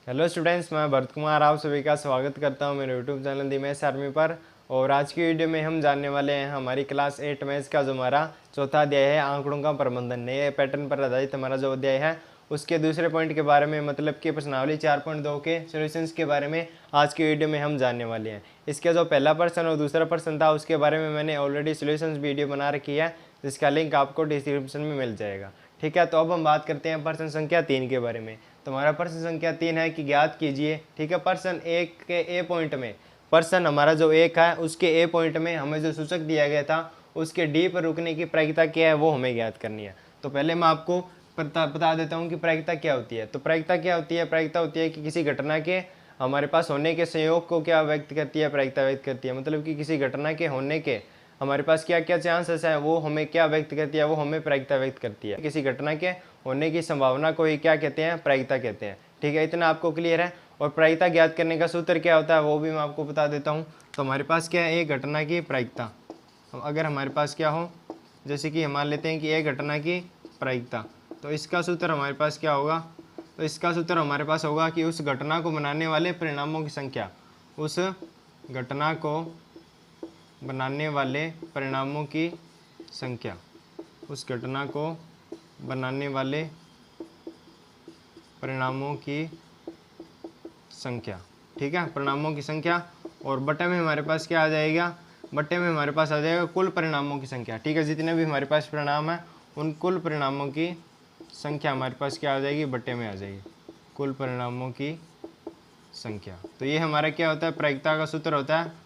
Hello students, मैं भरत कुमार आप सभी का स्वागत करता हूं मेरे यूट्यूब चैनल दी मैथ्स आर्मी पर। और आज की वीडियो में हम जानने वाले हैं हमारी क्लास 8 मैथ्स का जो हमारा चौथा अध्याय है आंकड़ों का प्रबंधन, नए पैटर्न पर आधारित हमारा जो अध्याय है उसके दूसरे पॉइंट के बारे में, मतलब कि प्रश्नावली 4.2 के सॉल्यूशंस के बारे में आज की वीडियो में हम जानने वाले हैं। इसका जो पहला प्रश्न और दूसरा प्रश्न था उसके बारे में मैंने ऑलरेडी सॉल्यूशंस वीडियो बना रखी है, जिसका लिंक आपको डिस्क्रिप्शन में मिल जाएगा। ठीक है, तो अब हम बात करते हैं प्रश्न संख्या 3 के बारे में। तो हमारा प्रश्न संख्या 3 है कि ज्ञात कीजिए। ठीक है, प्रश्न 1 के ए पॉइंट में, प्रश्न हमारा जो 1 है उसके ए पॉइंट में हमें जो सूचक दिया गया था उसके डी पर रुकने की प्रायिकता क्या है वो हमें ज्ञात करनी है। तो पहले मैं आपको बता देता हूँ कि प्रायिकता क्या होती है। तो प्रायिकता क्या होती है? प्रायिकता होती है कि किसी घटना के हमारे पास होने के संयोग को क्या व्यक्त करती है, प्रायिकता व्यक्त करती है। मतलब कि किसी घटना के होने के हमारे पास क्या क्या चांसेस है वो हमें क्या व्यक्त करती है, वो हमें प्रायिकता व्यक्त करती है। किसी घटना के होने की संभावना को ही क्या कहते हैं? प्रायिकता कहते हैं। ठीक है, इतना आपको क्लियर है। और प्रायिकता ज्ञात करने का सूत्र क्या होता है वो भी मैं आपको बता देता हूँ। तो हमारे पास क्या है? एक घटना की प्रायिकता। अगर हमारे पास क्या हो, जैसे कि हम मान लेते हैं कि एक घटना की प्रायिकता, तो इसका सूत्र हमारे पास क्या होगा? तो इसका सूत्र हमारे पास होगा कि उस घटना को बनाने वाले परिणामों की संख्या, उस घटना को बनाने वाले परिणामों की संख्या, उस घटना को बनाने वाले परिणामों की संख्या। ठीक है, परिणामों की संख्या। और बटे में हमारे पास क्या आ जाएगा? बटे में हमारे पास आ जाएगा कुल परिणामों की संख्या। ठीक है, जितने भी हमारे पास परिणाम है उन कुल परिणामों की संख्या हमारे पास क्या आ जाएगी? बटे में आ जाएगी कुल परिणामों की संख्या। तो ये हमारा क्या होता है? प्रायिकता का सूत्र होता है।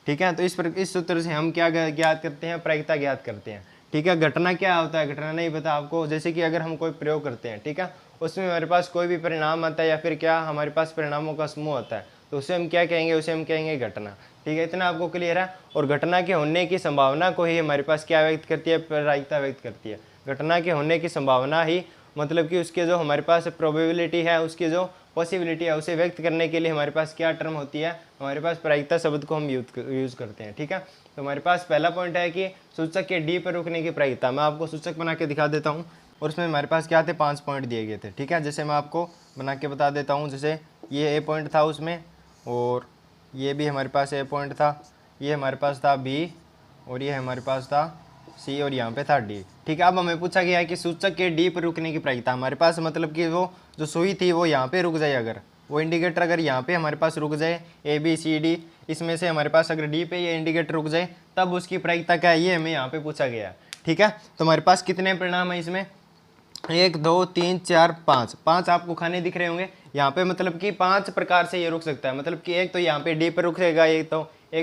ठीक है, तो इस सूत्र से हम क्या ज्ञात करते हैं? प्रायिकता ज्ञात करते हैं। ठीक है, घटना क्या होता है? घटना नहीं पता आपको। जैसे कि अगर हम कोई प्रयोग करते हैं, ठीक है, उसमें हमारे पास कोई भी परिणाम आता है या फिर क्या हमारे पास परिणामों का समूह आता है, तो उसे हम क्या कहेंगे? उसे हम कहेंगे घटना। ठीक है, इतना आपको क्लियर है। और घटना के होने की संभावना को ही हमारे पास क्या व्यक्त करती है? प्रायिकता व्यक्त करती है। घटना के होने की संभावना ही, मतलब कि उसके जो हमारे पास प्रोबेबिलिटी है, उसकी जो पॉसिबिलिटी है, उसे व्यक्त करने के लिए हमारे पास क्या टर्म होती है? हमारे पास प्रायिकता शब्द को हम यूज़ करते हैं। ठीक है, तो हमारे पास पहला पॉइंट है कि सूचक के डी पर रुकने की प्रायिकता। मैं आपको सूचक बना के दिखा देता हूँ। और उसमें हमारे पास क्या थे? 5 पॉइंट दिए गए थे। ठीक है, जैसे मैं आपको बना के बता देता हूँ। जैसे ये ए पॉइंट था उसमें, और ये भी हमारे पास ए पॉइंट था, ये हमारे पास था बी, और ये हमारे पास था सी, और यहाँ पे था डी। ठीक है, अब हमें पूछा गया है कि सूचक के डी पर रुकने की प्रायिकता। हमारे पास मतलब कि वो जो सुई थी वो यहाँ पे रुक जाए, अगर वो इंडिकेटर अगर यहाँ पे हमारे पास रुक जाए, ए बी सी डी, इसमें से हमारे पास अगर डी पे ये इंडिकेटर रुक जाए, तब उसकी प्रायिकता क्या है? ये हमें यहाँ पे पूछा गया है। ठीक है, तो हमारे पास कितने परिणाम है इसमें? 1 2 3 4 5, 5 आपको खाने दिख रहे होंगे यहाँ पे। मतलब कि 5 प्रकार से ये रुक सकता है। मतलब कि एक तो यहाँ पे डी पर रुक जाएगा, एक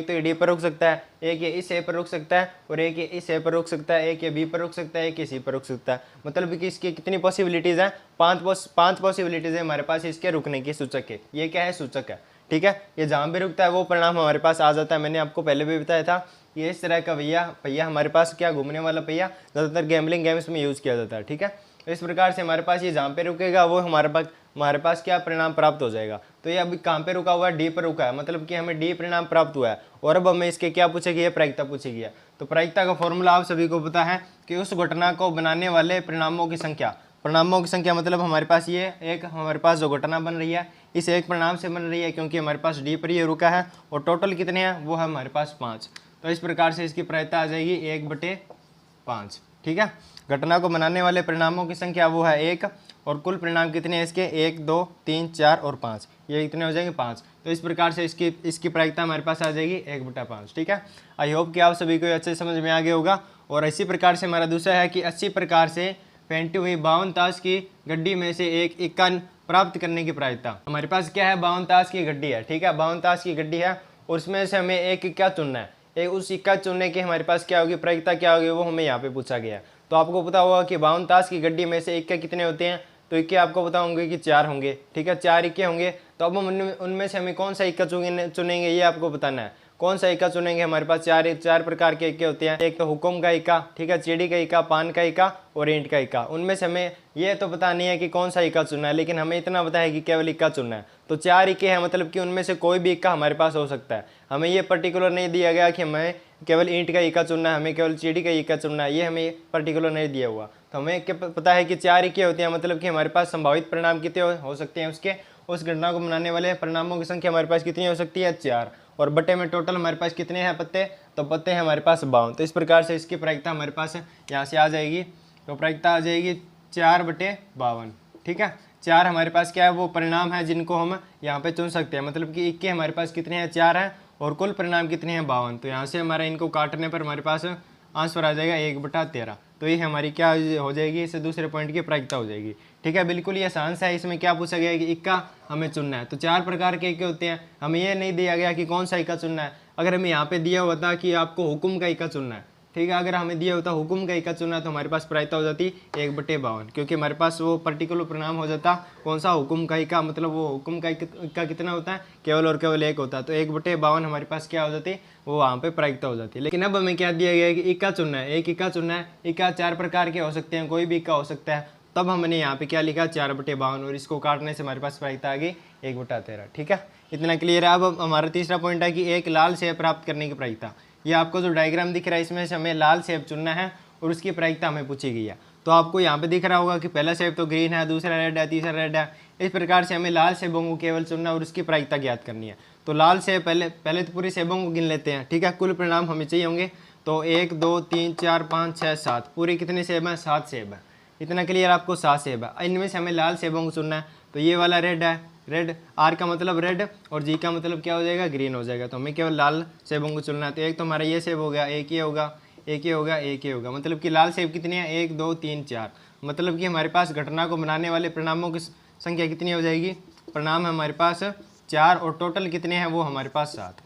तो ये डी पर रुक सकता है, एक ये इस ए पर रुक सकता है, और एक ये इस ए पर रुक सकता है, एक ये बी पर रुक सकता है, एक ये सी पर रुक सकता है। मतलब कि इसकी कितनी पॉसिबिलिटीज़ हैं? 5 पॉसिबिलिटीज़ है हमारे पास इसके रुकने की सूचक के। ये क्या है? सूचक है। ठीक है, ये जहाँ भी रुकता है वो परिणाम हमारे पास आ जाता है। मैंने आपको पहले भी बताया था, ये इस तरह का पहिया हमारे पास क्या, घूमने वाला पहिया, ज़्यादातर गैम्बलिंग गेम्स में यूज़ किया जाता है। ठीक है, इस प्रकार से हमारे पास ये जहाँ पे रुकेगा वो हमारे पास क्या परिणाम प्राप्त हो जाएगा। तो ये अभी कहाँ पे रुका हुआ है? डी पर रुका है, मतलब कि हमें डी परिणाम प्राप्त हुआ है। और अब हमें इसके क्या पूछेगी? प्रायिकता पूछेगी। तो प्रायिकता का फॉर्मूला आप सभी को पता है कि उस घटना को बनाने वाले परिणामों की संख्या, परिणामों की संख्या मतलब हमारे पास ये एक, हमारे पास जो घटना बन रही है इस एक परिणाम से बन रही है, क्योंकि हमारे पास डी पर ये रुका है। और टोटल कितने हैं? वो है हमारे पास 5। तो इस प्रकार से इसकी प्रायिकता आ जाएगी 1/5। ठीक है, घटना को बनाने वाले परिणामों की संख्या वो है 1, और कुल परिणाम कितने हैं इसके? 1 2 3 4 और 5, ये इतने हो जाएंगे 5। तो इस प्रकार से इसकी प्रायिकता हमारे पास आ जाएगी 1/5। ठीक है, आई होप कि आप सभी को अच्छे समझ में आ गया होगा। और इसी प्रकार से हमारा दूसरा है कि 80 प्रकार से फेंटी हुई 52 ताश की गड्डी में से एक इक्का प्राप्त करने की प्रायिकता। हमारे पास क्या है? 52 ताश की गड्डी है। ठीक है, 52 ताश की गड्डी है, और उसमें से हमें एक इक्का चुनना है। उस इक्का चुनने की हमारे पास क्या होगी? प्रायिकता क्या होगी? वो हमें यहाँ पे पूछा गया है। तो आपको पता होगा कि 52 ताश की गड्डी में से इक्के कितने होते हैं? तो इक्के आपको पता होंगे कि 4 होंगे। ठीक है, 4 इक्के होंगे। तो अब हम उनमें से हमें कौन सा इक्का चुनेंगे ये आपको बताना है। कौन सा इक्का चुनेंगे? हमारे पास चार प्रकार के इक्के होते हैं। एक तो हुक्म का इक्का, ठीक है, चीड़ी का इक्का, पान का इक्का और ईंट का इक्का। उनमें से हमें ये तो पता नहीं है कि कौन सा इक्का चुनना है, लेकिन हमें इतना पता है कि केवल इक्का चुनना है। तो 4 इक्के हैं, मतलब कि उनमें से कोई भी इक्का हमारे पास हो सकता है। हमें ये पर्टिकुलर नहीं दिया गया कि हमें केवल ईंट का इक्का चुनना है, हमें केवल चीड़ी का इक्का चुनना है, ये हमें पर्टिकुलर नहीं दिया हुआ। तो हमें क्या पता है कि 4 इक्के होते हैं, मतलब कि हमारे पास संभावित परिणाम कितने हो सकते हैं उसके? उस घटना को मनाने वाले परिणामों की संख्या हमारे पास कितनी हो सकती है 4, और बटे में टोटल हमारे पास कितने हैं पत्ते, तो पत्ते हैं हमारे पास 52। तो इस प्रकार से इसकी प्रायिकता हमारे पास यहाँ से आ जाएगी, तो प्रायिकता आ जाएगी 4/52। ठीक है, 4 हमारे पास क्या है, वो परिणाम है जिनको हम यहाँ पे चुन सकते हैं, मतलब कि इक्के हमारे पास कितने हैं 4 हैं, और कुल परिणाम कितने हैं 52। तो यहाँ से हमारा इनको काटने पर हमारे पास आंसर आ जाएगा 1/13। तो ये हमारी क्या हो जाएगी, इससे दूसरे पॉइंट की प्रायिकता हो जाएगी। ठीक है, बिल्कुल ये आसान सा है। इसमें क्या पूछा गया है कि इक्का हमें चुनना है, तो 4 प्रकार के इक्के होते हैं, हमें ये नहीं दिया गया कि कौन सा इक्का चुनना है। अगर हमें यहाँ पे दिया होता कि आपको हुक्म का इक्का चुनना है, ठीक है, अगर हमें दिया होता हुक्म का इक्का चुनना, तो हमारे पास प्रायिकता हो जाती 1/52, क्योंकि हमारे पास वो पर्टिकुलर परिणाम हो जाता कौन सा, हुक्म का इक्का, मतलब वो हुक्म का इक्का कितना होता है, केवल और केवल 1 होता है। तो 1/52 हमारे पास क्या हो जाती, वो वहाँ पे प्रायिकता हो जाती है। लेकिन अब हमें क्या दिया गया है कि इक्का चुनना है, एक इक्का चुनना है। इक्का 4 प्रकार के हो सकते हैं, कोई भी इक्का हो सकता है। तब हमने यहाँ पे क्या लिखा 4/52, और इसको काटने से हमारे पास प्रायिकता आ गई 1/13। ठीक है, इतना क्लियर है। अब हमारा तीसरा पॉइंट है कि एक लाल सेब प्राप्त करने की प्रायिकता। ये आपको जो डायग्राम दिख रहा है, इसमें से हमें लाल सेब चुनना है और उसकी प्रायिकता हमें पूछी गई है। तो आपको यहाँ पे दिख रहा होगा कि पहला सेब तो ग्रीन है, दूसरा रेड है, तीसरा रेड है। इस प्रकार से हमें लाल सेबों को केवल चुनना है और उसकी प्रायिकता ज्ञात करनी है। तो लाल सेब पहले तो पूरी सेबों को गिन लेते हैं। ठीक है, कुल परिणाम हमें चाहिए होंगे, तो 1 2 3 4 5 6 7, पूरे कितने सेब हैं, 7 सेब हैं। इतना क्लियर, आपको 7 सेब है। इनमें से हमें लाल सेबों को चुनना है। तो ये वाला रेड है, रेड, आर का मतलब रेड, और जी का मतलब क्या हो जाएगा, ग्रीन हो जाएगा। तो हमें केवल लाल सेबों को चुनना है। तो एक तो हमारा ये सेब हो गया, एक ये होगा, एक ये होगा, एक ये होगा। मतलब कि लाल सेब कितने हैं, 1 2 3 4। मतलब कि हमारे पास घटना को बनाने वाले परिणामों की संख्या कितनी हो जाएगी, परिणाम है हमारे पास 4, और टोटल कितने हैं, वो हमारे पास 7।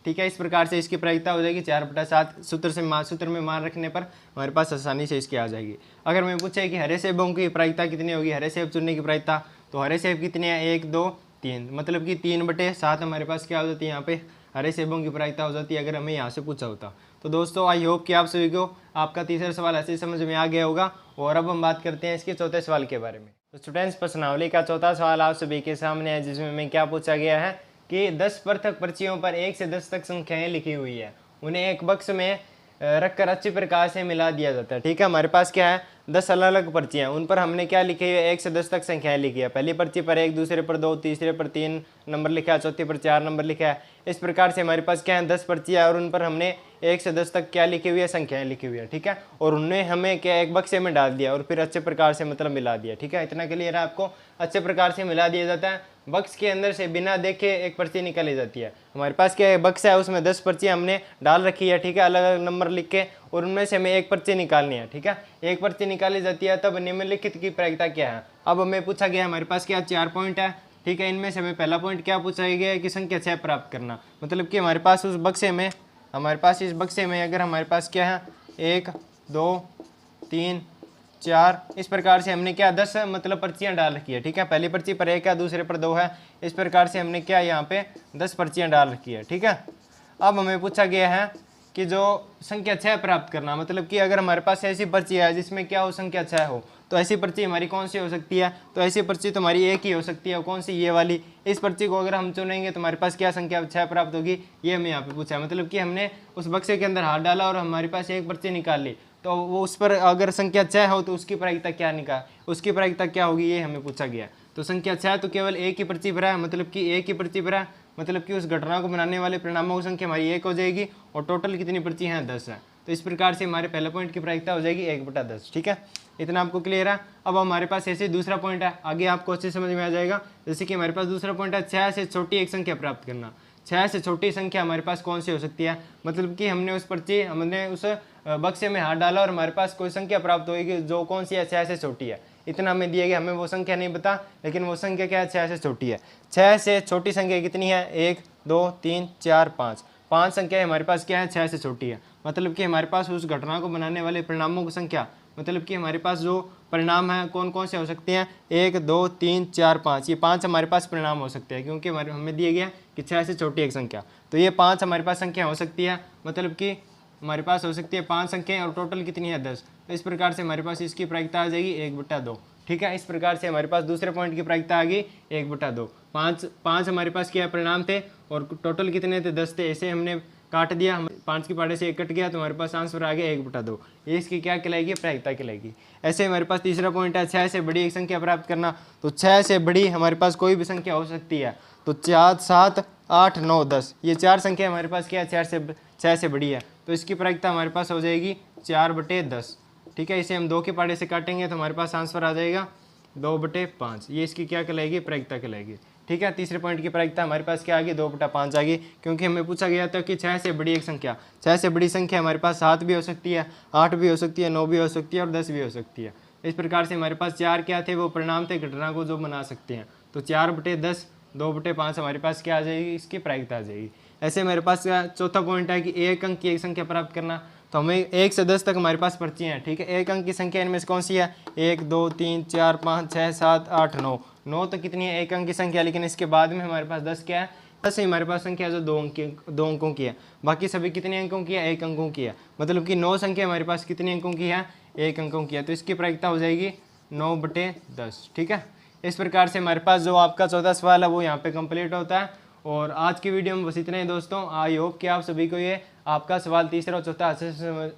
ठीक है, इस प्रकार से इसकी प्रायिकता हो जाएगी 4/7। सूत्र में मान रखने पर हमारे पास आसानी से इसकी आ जाएगी। अगर मैं पूछे कि हरे सेबों की प्रायिकता कितनी होगी, हरे सेब चुनने की प्रायिकता, तो हरे सेब कितने हैं, 1 2 3, मतलब कि 3/7 हमारे पास क्या हो जाती है, यहाँ पे हरे सेबों की प्रायिकता हो जाती है, अगर हमें यहाँ से पूछा होता। तो दोस्तों, आई होप कि आप सभी को आपका तीसरा सवाल ऐसे समझ में आ गया होगा। और अब हम बात करते हैं इसके चौथे सवाल के बारे में। तो स्टूडेंट्स, प्रश्नावली का चौथा सवाल आप सभी के सामने है, जिसमें हमें क्या पूछा गया है कि 10 पृथक पर्चियों पर 1 से 10 तक संख्याएं लिखी हुई है, उन्हें एक बक्स में रखकर अच्छी प्रकार से मिला दिया जाता है। ठीक है, हमारे पास क्या है, 10 अलग अलग पर्चियाँ, उन पर हमने क्या लिखी है, 1 से 10 तक संख्याएं लिखी है। पहली पर्ची पर 1, दूसरे पर 2, तीसरे पर 3 नंबर लिखा है, चौथी पर 4 नंबर लिखा है। इस प्रकार से हमारे पास क्या है, 10 पर्चियाँ, और उन पर हमने 1 से 10 तक क्या लिखी हुई है, संख्याएं लिखी हुई है। ठीक है, और उनने हमें क्या एक बक्से में डाल दिया और फिर अच्छे प्रकार से मतलब मिला दिया। ठीक है, इतना क्लियर है आपको, अच्छे प्रकार से मिला दिया जाता है। बक्स के अंदर से बिना देखे एक पर्ची निकाली जाती है। हमारे पास क्या है, बक्स है, उसमें 10 पर्चियाँ हमने डाल रखी है। ठीक है, अलग अलग नंबर लिख के, और उनमें से हमें एक पर्ची निकालनी है। ठीक है, एक पर्ची निकाली जाती है, तब निम्नलिखित की प्रायिकता क्या है। अब हमें पूछा गया, हमारे पास क्या 4 पॉइंट है। ठीक है, इनमें से हमें पहला पॉइंट क्या पूछा गया है कि संख्या 6 प्राप्त करना। मतलब कि हमारे पास उस बक्से में, हमारे पास इस बक्से में अगर हमारे पास क्या है, 1 2 3 4, इस प्रकार से हमने क्या 10 मतलब पर्चियाँ डाल रखी है। ठीक है, पहली पर्ची पर 1 है, दूसरे पर 2 है। इस प्रकार से हमने क्या यहाँ पे 10 पर्चियाँ डाल रखी है। ठीक है, अब हमें पूछा गया है कि जो संख्या 6 प्राप्त करना, मतलब कि अगर हमारे पास ऐसी पर्ची है जिसमें क्या हो, संख्या 6 हो, तो ऐसी पर्ची हमारी कौन सी हो सकती है, तो ऐसी पर्ची तो हमारी एक ही हो सकती है। कौन सी, ये वाली। इस पर्ची को अगर हम चुनेंगे तो हमारे पास क्या संख्या 6 प्राप्त होगी, ये हमें यहाँ पे पूछा है। मतलब कि हमने उस बक्से के अंदर हाथ डाला और हमारे पास एक पर्ची निकाल ली, तो वो उस पर अगर संख्या 6 हो तो उसकी प्रायिकता क्या निकाल, उसकी प्रायिकता क्या होगी, ये हमें पूछा गया। तो संख्या 6 तो केवल एक ही पर्ची पर है, मतलब कि एक ही पर्ची पर है, मतलब कि उस घटना को बनाने वाले परिणामों की संख्या हमारी 1 हो जाएगी, और टोटल कितनी पर्ची हैं, 10 है। तो इस प्रकार से हमारे पहले पॉइंट की प्रायिकता हो जाएगी 1/10। ठीक है, इतना आपको क्लियर है। अब हमारे पास ऐसे दूसरा पॉइंट है, आगे आपको अच्छे समझ में आ जाएगा। जैसे कि हमारे पास दूसरा पॉइंट है 6 से छोटी एक संख्या प्राप्त करना। 6 से छोटी संख्या हमारे पास कौन सी हो सकती है, मतलब कि हमने उस बक्से में हाथ डाला और हमारे पास कोई संख्या प्राप्त होगी जो कौन सी है, 6 से छोटी है। इतना हमें दिया गया, हमें वो संख्या नहीं पता, लेकिन वो संख्या क्या है, 6 से छोटी है। 6 से छोटी संख्या कितनी है, 1 2 3 4 5, 5 संख्या हमारे पास क्या है, 6 से छोटी है। मतलब कि हमारे पास उस घटना को बनाने वाले परिणामों की संख्या, मतलब कि हमारे पास जो परिणाम है कौन कौन से हो सकते हैं, 1 2 3 4 5, ये 5 हमारे पास परिणाम हो सकते हैं, क्योंकि हमें दिया गया कि 6 से छोटी एक संख्या। तो ये 5 हमारे पास संख्या हो सकती है, मतलब कि हमारे पास हो सकती है 5 संख्याएं, और टोटल कितनी है, 10। तो इस प्रकार से हमारे पास इसकी प्रायिकता आ जाएगी 1/2। ठीक है, इस प्रकार से हमारे पास दूसरे पॉइंट की प्रायिकता आ गई 1/2। 5 हमारे पास क्या परिणाम थे, और टोटल कितने थे, 10 थे। ऐसे हमने काट दिया, 5 की पहाड़े से 1 कट गया तो हमारे पास आंसर आ गया 1/2। ये इसकी क्या कहलाएगी, प्रायिकता कहलाएगी। ऐसे हमारे पास तीसरा पॉइंट है 6 से बड़ी एक संख्या प्राप्त करना। तो 6 से बड़ी हमारे पास कोई भी संख्या हो सकती है। तो 4, 7, 8, 9, 10 ये 4 संख्या हमारे पास क्या है, 6 से बड़ी है। तो इसकी प्रायिकता हमारे पास हो जाएगी 4/10। ठीक है, इसे हम 2 के पहाड़े से काटेंगे तो हमारे पास आंसर आ जाएगा 2/5। ये इसकी क्या कहलाएगी, प्रायिकता कहलाएगी। ठीक है, तीसरे पॉइंट की प्रायिकता हमारे पास क्या आ गई, 2/5 आ गई, क्योंकि हमें पूछा गया था कि 6 से बड़ी एक संख्या। 6 से बड़ी संख्या हमारे पास 7 भी हो सकती है, 8 भी हो सकती है, 9 भी हो सकती है और 10 भी हो सकती है। इस प्रकार से हमारे पास 4 क्या थे, वो परिणाम थे घटना को जो बना सकते हैं। तो 4/10, 2/5 हमारे पास क्या आ जाएगी, इसकी प्रायिकता आ जाएगी। ऐसे हमारे पास चौथा पॉइंट है कि एक अंक की एक संख्या प्राप्त करना। तो हमें 1 से 10 तक हमारे पास पर्ची हैं। ठीक है, एक अंक की संख्या इनमें से कौन सी है, 1, 2, 3, 4, 5, 6, 7, 8, 9। 9 तो कितनी है, एक अंक की संख्या, लेकिन इसके बाद में हमारे पास 10 क्या है, 10 ही हमारे पास संख्या जो 2 अंकों की है। बाकी सभी कितने अंकों की है, 1 अंकों की है। मतलब कि 9 संख्या हमारे पास कितने अंकों की है, 1 अंकों की है। तो इसकी प्रायिकता हो जाएगी 9/10। ठीक है, इस प्रकार से हमारे पास जो आपका 14 सवाल है वो यहाँ पे कंप्लीट होता है। और आज की वीडियो में बस इतना ही दोस्तों। आई होप कि आप सभी को ये आपका सवाल तीसरा और चौथा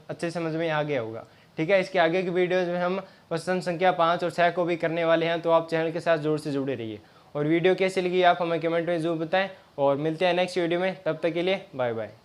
अच्छे समझ में आ गया होगा। ठीक है, इसके आगे की वीडियोज़ में हम प्रश्न संख्या 5 और 6 को भी करने वाले हैं, तो आप चैनल के साथ जोर से जुड़े रहिए। और वीडियो कैसी लगी आप हमें कमेंट में जरूर बताएं, और मिलते हैं नेक्स्ट वीडियो में। तब तक के लिए बाय बाय।